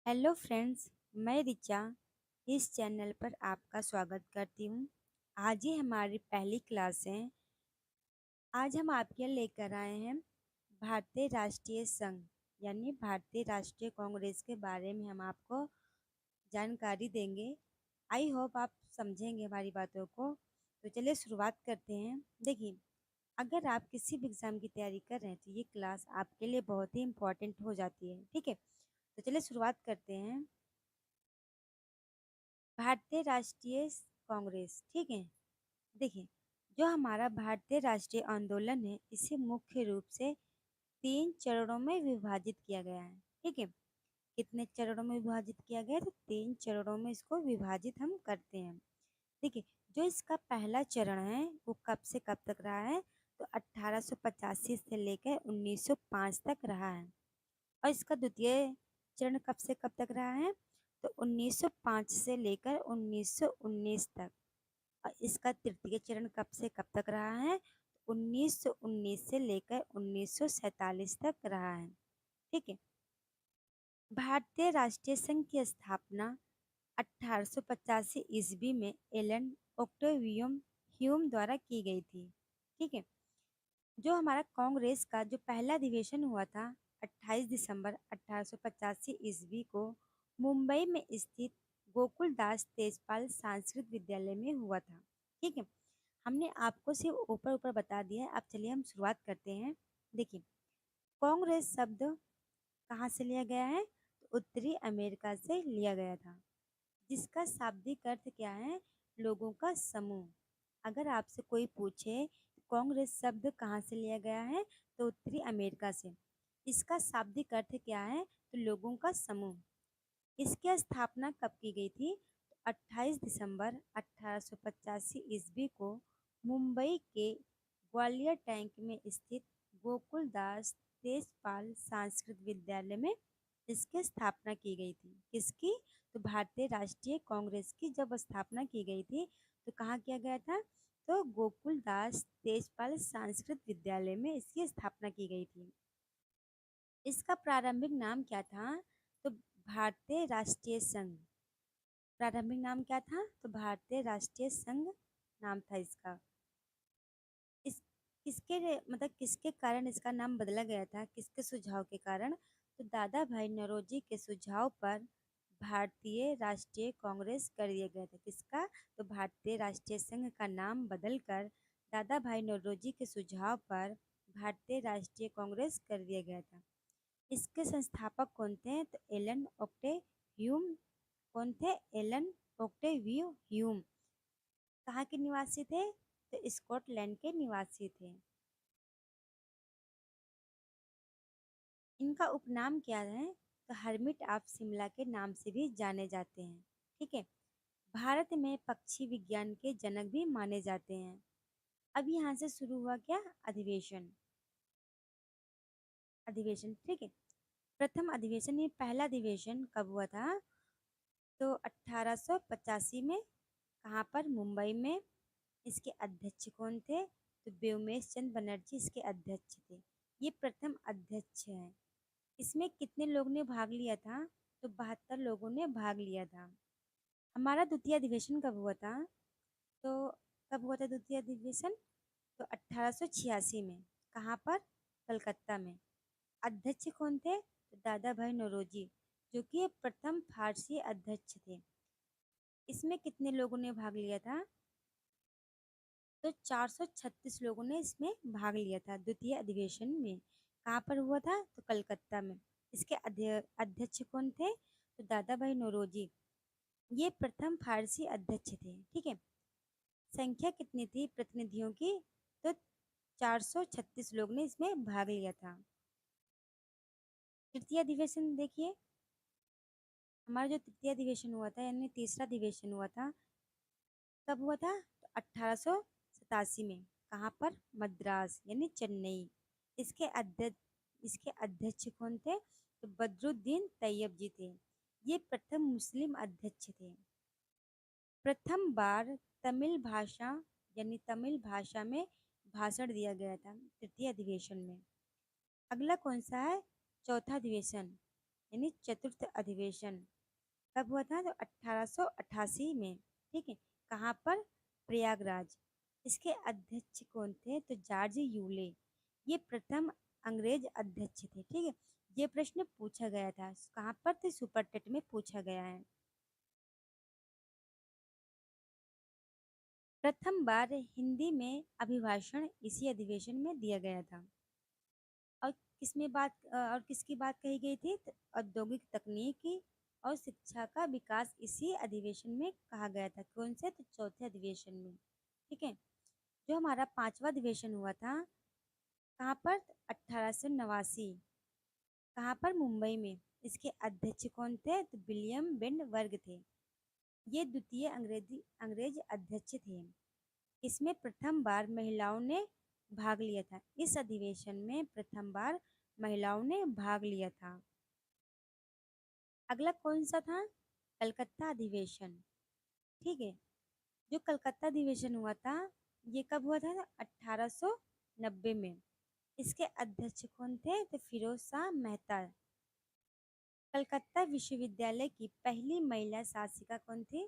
Hello friends, मैं रिचा इस channel पर आपका स्वागत करती हूँ। आज ही हमारी पहली क्लास है। आज हम आपके लिए लेकर आए हैं भारतीय राष्ट्रीय संघ यानी भारतीय राष्ट्रीय कांग्रेस के बारे में हम आपको जानकारी देंगे। आई होप आप समझेंगे हमारी बातों को। तो चलिए शुरुआत करते हैं। देखिए, अगर आप किसी भी एग्ज़ाम की तैयारी कर रहे हैं तो ये क्लास आपके लिए बहुत ही इम्पोर्टेंट हो जाती है। ठीक है, तो चलिए शुरुआत करते हैं। भारतीय राष्ट्रीय कांग्रेस, ठीक है। देखिए, जो हमारा भारतीय राष्ट्रीय आंदोलन है इसे मुख्य रूप से 3 चरणों में विभाजित किया गया है। ठीक है, कितने चरणों में विभाजित किया गया है? तो 3 चरणों में इसको विभाजित हम करते हैं। देखिए, जो इसका पहला चरण है वो कब से कब तक रहा है? तो 1885 से लेकर 1905 तक रहा है। और इसका द्वितीय चरण कब से कब तक रहा है? तो 1905 से लेकर 1919 तक। और इसका तृतीय चरण कब से कब तक रहा है? 1919 से लेकर 1947 तक रहा है। ठीक है, भारतीय राष्ट्रीय संघ की स्थापना 1885 ईस्वी में एलन ओक्टेवियम ह्यूम द्वारा की गई थी। ठीक है, जो हमारा कांग्रेस का जो पहला अधिवेशन हुआ था 28 दिसंबर 1885 ईस्वी को मुंबई में स्थित गोकुलदास तेजपाल संस्कृत विद्यालय में हुआ था। ठीक है, हमने आपको सिर्फ ऊपर ऊपर बता दिया है। अब चलिए हम शुरुआत करते हैं। देखिए, कांग्रेस शब्द कहाँ से लिया गया है? तो उत्तरी अमेरिका से लिया गया था, जिसका शाब्दिक अर्थ क्या है? लोगों का समूह। अगर आपसे कोई पूछे कांग्रेस शब्द कहाँ से लिया गया है, तो उत्तरी अमेरिका से। इसका शाब्दिक अर्थ क्या है? तो लोगों का समूह। इसकी स्थापना कब की गई थी? तो 28 दिसंबर 1885 ईस्वी को मुंबई के ग्वालियर टैंक में स्थित गोकुलदास तेजपाल संस्कृत विद्यालय में इसकी स्थापना की गई थी। किसकी? तो भारतीय राष्ट्रीय कांग्रेस की जब स्थापना की गई थी तो कहाँ किया गया था? तो गोकुलदास तेजपाल संस्कृत विद्यालय में इसकी स्थापना की गई थी। इसका प्रारंभिक नाम क्या था? तो भारतीय राष्ट्रीय संघ। प्रारंभिक नाम क्या था? तो भारतीय राष्ट्रीय संघ नाम था इसका। इस मतलब किसके कारण इसका नाम बदला गया था? किसके सुझाव के कारण? तो दादा भाई नौरोजी के सुझाव पर भारतीय राष्ट्रीय कांग्रेस कर दिया गया था। किसका? तो भारतीय राष्ट्रीय संघ का नाम बदलकर दादा भाई नौरोजी के सुझाव पर भारतीय राष्ट्रीय कांग्रेस कर दिया गया था। इसके संस्थापक कौन थे? तो एलन ओक्टे ह्यूम। कौन थे? Allan Octavian Hume. कहाँ के निवासी थे? तो स्कॉटलैंड के निवासी थे। इनका उपनाम क्या है? तो हर्मिट ऑफ शिमला के नाम से भी जाने जाते हैं। ठीक है, भारत में पक्षी विज्ञान के जनक भी माने जाते हैं। अब यहाँ से शुरू हुआ क्या? अधिवेशन। अधिवेशन, ठीक है। प्रथम अधिवेशन, ये पहला अधिवेशन कब हुआ था? तो 1885 में। कहाँ पर? मुंबई में। इसके अध्यक्ष कौन थे? तो व्योमेश चंद्र बनर्जी इसके अध्यक्ष थे। ये प्रथम अध्यक्ष हैं। इसमें कितने लोग ने भाग लिया था? तो 72 लोगों ने भाग लिया था। हमारा द्वितीय अधिवेशन कब हुआ था? तो कब हुआ था द्वितीय अधिवेशन? तो 1886 में। कहाँ पर? कलकत्ता में। अध्यक्ष कौन थे? तो दादा भाई नौरोजी, जो कि प्रथम फारसी अध्यक्ष थे। इसमें कितने लोगों ने भाग लिया था? तो 436 लोगों ने इसमें भाग लिया था द्वितीय अधिवेशन में। कहाँ पर हुआ था? तो कलकत्ता में। इसके अध्यक्ष कौन थे? तो दादा भाई नौरोजी, ये प्रथम फारसी अध्यक्ष थे। ठीक है, संख्या कितनी थी प्रतिनिधियों की? तो 436 लोग ने इसमें भाग लिया था। तृतीय अधिवेशन देखिए, हमारा जो तृतीय अधिवेशन हुआ था यानी तीसरा अधिवेशन हुआ था, कब हुआ था? तो 1887 में। कहाँ पर? मद्रास यानी चेन्नई। इसके अध्यक्ष कौन थे? तो बदरुद्दीन तैयब जी थे। ये प्रथम मुस्लिम अध्यक्ष थे। प्रथम बार तमिल भाषा यानी तमिल भाषा में भाषण दिया गया था तृतीय अधिवेशन में। अगला कौन सा है? चौथा अधिवेशन। यानी चतुर्थ अधिवेशन कब हुआ था? तो 1888 में। ठीक है। कहाँ पर? प्रयागराज। इसके अध्यक्ष कौन थे? तो जॉर्ज यूले। ये प्रथम अंग्रेज अध्यक्ष थे। ठीक है। ये प्रश्न पूछा गया था कहाँ पर? तो सुपर टेट में पूछा गया है। प्रथम बार हिंदी में अभिभाषण इसी अधिवेशन में दिया गया था। और और किसकी बात कही गई थी? तो औद्योगिक तकनीकी और शिक्षा का विकास इसी अधिवेशन में कहा गया था। कौन से? तो चौथे अधिवेशन में। ठीक है। जो हमारा पांचवा अधिवेशन हुआ था कहाँ पर? 1889। कहाँ पर? मुंबई में। इसके अध्यक्ष कौन थे? तो विलियम बेंट वर्ग थे। ये द्वितीय अंग्रेज अध्यक्ष थे। इसमें प्रथम बार महिलाओं ने भाग लिया था। इस अधिवेशन में प्रथम बार महिलाओं ने भाग लिया था। अगला कौन सा था? कलकत्ता अधिवेशन। ठीक है। जो कलकत्ता अधिवेशन हुआ था ये कब हुआ था? 1890 में। इसके अध्यक्ष कौन थे? तो फिरोज शाह मेहता। कलकत्ता विश्वविद्यालय की पहली महिला शासिका कौन थी?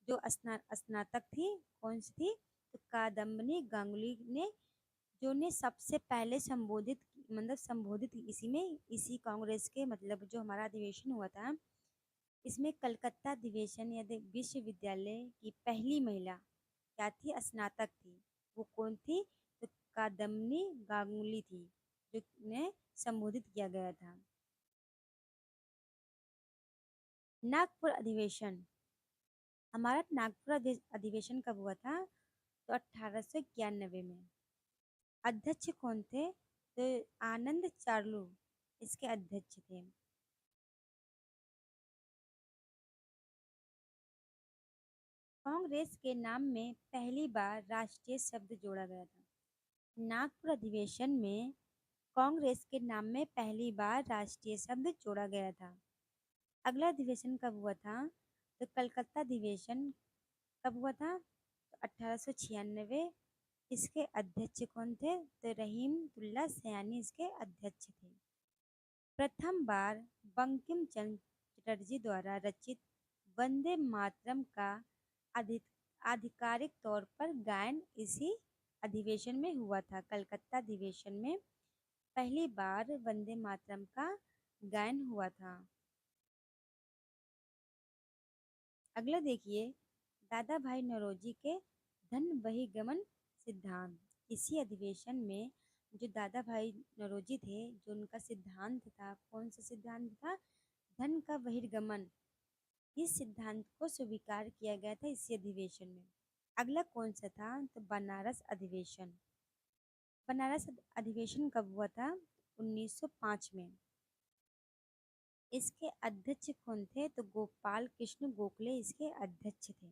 जो स्नातक थी। कौन सी थी? तो कादम्बनी गांगुली ने, जो ने सबसे पहले संबोधित इसी में, इसी कांग्रेस के मतलब जो हमारा अधिवेशन हुआ था इसमें कलकत्ता अधिवेशन या विश्वविद्यालय की पहली महिला क्या थी? स्नातक थी। वो कौन थी? तो कादम्बनी गांगुली थी, जो ने संबोधित किया गया था। नागपुर अधिवेशन। हमारा नागपुर अधिवेशन कब हुआ था? तो 1891 में। अध्यक्ष कौन थे? तो आनंद चार्लू इसके अध्यक्ष थे। कांग्रेस के नाम में पहली बार राष्ट्रीय शब्द जोड़ा गया था। नागपुर अधिवेशन में कांग्रेस के नाम में पहली बार राष्ट्रीय शब्द जोड़ा गया था। अगला अधिवेशन कब हुआ था? तो कलकत्ता अधिवेशन कब हुआ था? तो 1896। इसके अध्यक्ष कौन थे? तो रहीमतुल्ला सयानी इसके अध्यक्ष थे। प्रथम बार बंकिम चंद्र चटर्जी द्वारा रचित वंदे मातरम का अधि आधिकारिक तौर पर गायन इसी अधिवेशन में हुआ था। कलकत्ता अधिवेशन में पहली बार वंदे मातरम का गायन हुआ था। अगला देखिए, दादा भाई नौरोजी के धन बहिर्गमन सिद्धांत। इसी अधिवेशन में जो दादा भाई नौरोजी थे, जो उनका सिद्धांत था, कौन सा सिद्धांत था? धन का बहिर्गमन। इस सिद्धांत को स्वीकार किया गया था इसी अधिवेशन में। अगला कौन सा था? तो बनारस अधिवेशन। बनारस अधिवेशन कब हुआ था? 1905 में। इसके अध्यक्ष कौन थे? तो गोपाल कृष्ण गोखले इसके अध्यक्ष थे।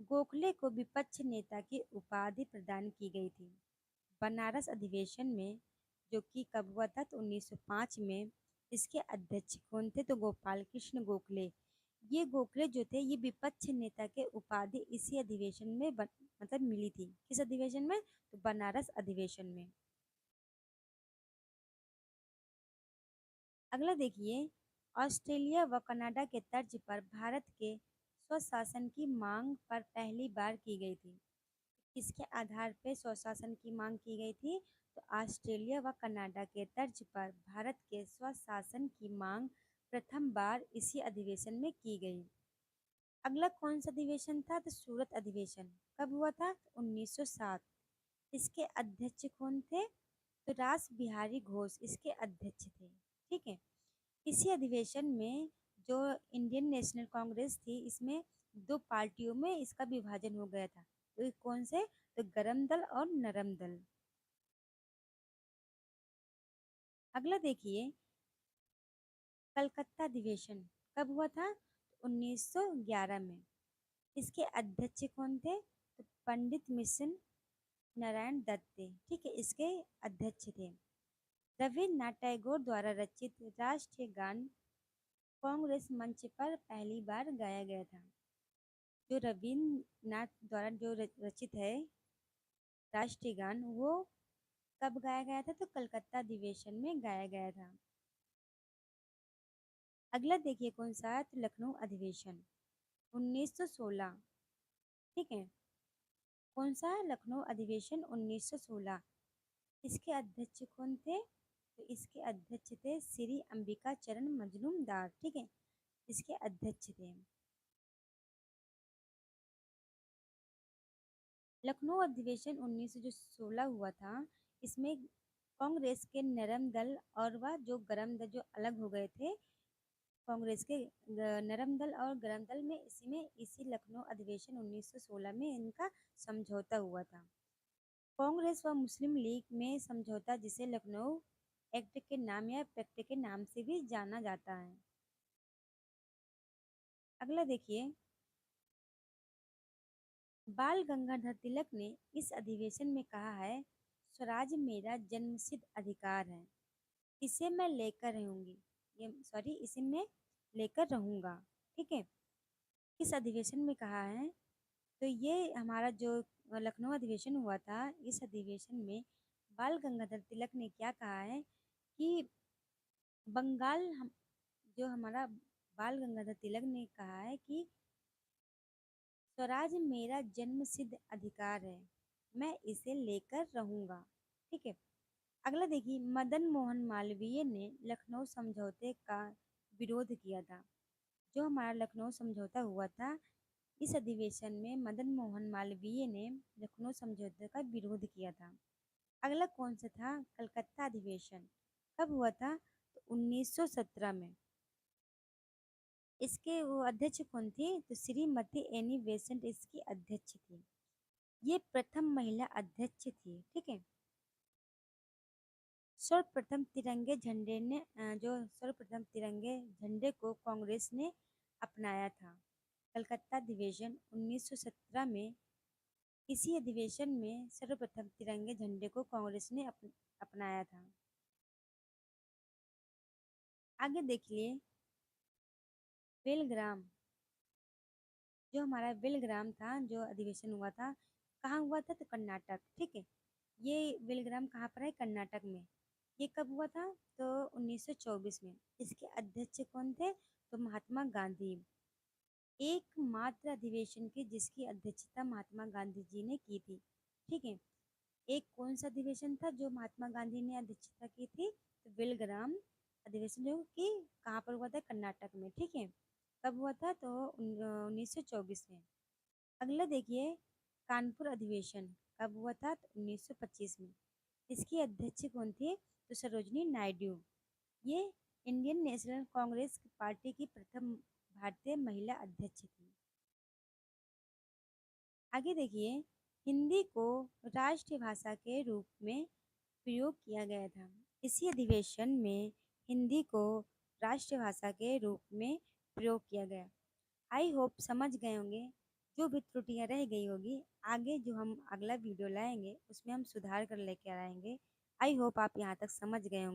गोखले को विपक्ष नेता की उपाधि प्रदान की गई थी। बनारस अधिवेशन में, जो कि कब हुआ था? तो 1905 में। इसके अध्यक्ष कौन थे? तो गोपाल कृष्ण गोखले। ये गोखले जो थे ये विपक्ष नेता के उपाधि इसी अधिवेशन में मतलब मिली थी। किस अधिवेशन में? तो बनारस अधिवेशन में। अगला देखिए, ऑस्ट्रेलिया व कनाडा के तर्ज पर भारत के स्वशासन की मांग पर पहली बार की गई थी। किसके आधार पर स्वशासन की मांग की गई थी? तो ऑस्ट्रेलिया व कनाडा के तर्ज पर भारत के स्वशासन की मांग प्रथम बार इसी अधिवेशन में की गई। अगला कौन सा अधिवेशन था? तो सूरत अधिवेशन। कब हुआ था? 1907। इसके अध्यक्ष कौन थे? तो रास बिहारी घोष इसके अध्यक्ष थे। ठीक है। इसी अधिवेशन में जो इंडियन नेशनल कांग्रेस थी, इसमें दो पार्टियों में इसका विभाजन हो गया था। तो ये कौन से? तो गरम दल और नरम दल। अगला देखिए, कलकत्ता अधिवेशन कब हुआ था? 1911 में। इसके अध्यक्ष कौन थे? तो पंडित मिशन नारायण दत्त थे। ठीक है। इसके अध्यक्ष थे। रविन्द्रनाथ टैगोर द्वारा रचित राष्ट्रीय गान कांग्रेस मंच पर पहली बार गाया गया था। जो रविन्द्रनाथ द्वारा जो रचित है राष्ट्रीय गान, वो कब गाया गया था? तो कलकत्ता अधिवेशन में गाया गया था। अगला देखिए कौन सा है, तो लखनऊ अधिवेशन 1916। ठीक है, कौन सा है, लखनऊ अधिवेशन 1916। इसके अध्यक्ष कौन थे, तो इसके अध्यक्ष थे श्री अंबिका चरण मजूमदार। ठीक है, इसके अध्यक्ष थे। लखनऊ अधिवेशन 1916 हुआ था, इसमें कांग्रेस के नरम दल और वह जो गरम दल जो अलग हो गए थे, कांग्रेस के नरम दल और गरम दल में इसी लखनऊ अधिवेशन 1916 में इनका समझौता हुआ था। कांग्रेस व मुस्लिम लीग में समझौता, जिसे लखनऊ एक्ट के नाम या पैक्ट के नाम से भी जाना जाता है। अगला देखिए, बाल गंगाधर तिलक ने इस अधिवेशन में कहा है, स्वराज मेरा जन्मसिद्ध अधिकार है, इसे मैं लेकर रहूंगी, इसे मैं लेकर रहूंगा। ठीक है, किस अधिवेशन में कहा है, तो ये हमारा जो लखनऊ अधिवेशन हुआ था, इस अधिवेशन में बाल गंगाधर तिलक ने क्या कहा है कि बंगाल जो हमारा बाल गंगाधर तिलक ने कहा है कि स्वराज मेरा जन्मसिद्ध अधिकार है, मैं इसे लेकर रहूंगा। ठीक है, अगला देखिए, मदन मोहन मालवीय ने लखनऊ समझौते का विरोध किया था। जो हमारा लखनऊ समझौता हुआ था, इस अधिवेशन में मदन मोहन मालवीय ने लखनऊ समझौते का विरोध किया था। अगला कौन सा था, कलकत्ता अधिवेशन कब हुआ था, तो 1917 में। इसके वो अध्यक्ष कौन थी, तो श्रीमती एनी बेसेंट इसकी अध्यक्ष थी। ये प्रथम महिला अध्यक्ष थी। ठीक है, सर्वप्रथम तिरंगे झंडे ने जो सर्वप्रथम तिरंगे झंडे को कांग्रेस ने अपनाया था, कलकत्ता अधिवेशन 1917 में। इसी अधिवेशन में सर्वप्रथम तिरंगे झंडे को कांग्रेस ने अपनाया था। आगे देखिए, बेलग्राम, जो हमारा बेलग्राम था, जो अधिवेशन हुआ था, कहाँ हुआ था, तो कर्नाटक। ठीक है, ये बेलग्राम कहाँ पर है, कर्नाटक में। ये कब हुआ था, तो 1924 में। इसके अध्यक्ष कौन थे, तो महात्मा गांधी। एकमात्र अधिवेशन की जिसकी अध्यक्षता महात्मा गांधी जी ने की थी। ठीक है, एक कौन सा अधिवेशन था जो महात्मा गांधी ने अध्यक्षता की थी, तो बेलग्राम अधिवेशन, जो कि कहाँ पर हुआ था, कर्नाटक में। ठीक है, कब हुआ था, तो 1924 में। अगला देखिए, कानपुर अधिवेशन कब हुआ था, तो 1925 में। इसकी अध्यक्ष कौन थी, तो सरोजनी नायडू। ये इंडियन नेशनल कांग्रेस पार्टी की प्रथम भारतीय महिला अध्यक्ष थी। आगे देखिए, हिंदी को राष्ट्रीय भाषा के रूप में प्रयोग किया गया था। इसी अधिवेशन में हिंदी को राष्ट्रीय भाषा के रूप में प्रयोग किया गया। आई होप समझ गए होंगे। जो भी त्रुटियां रह गई होगी, आगे जो हम अगला वीडियो लाएंगे उसमें हम सुधार कर लेकर आएंगे। आई होप आप यहाँ तक समझ गए होंगे।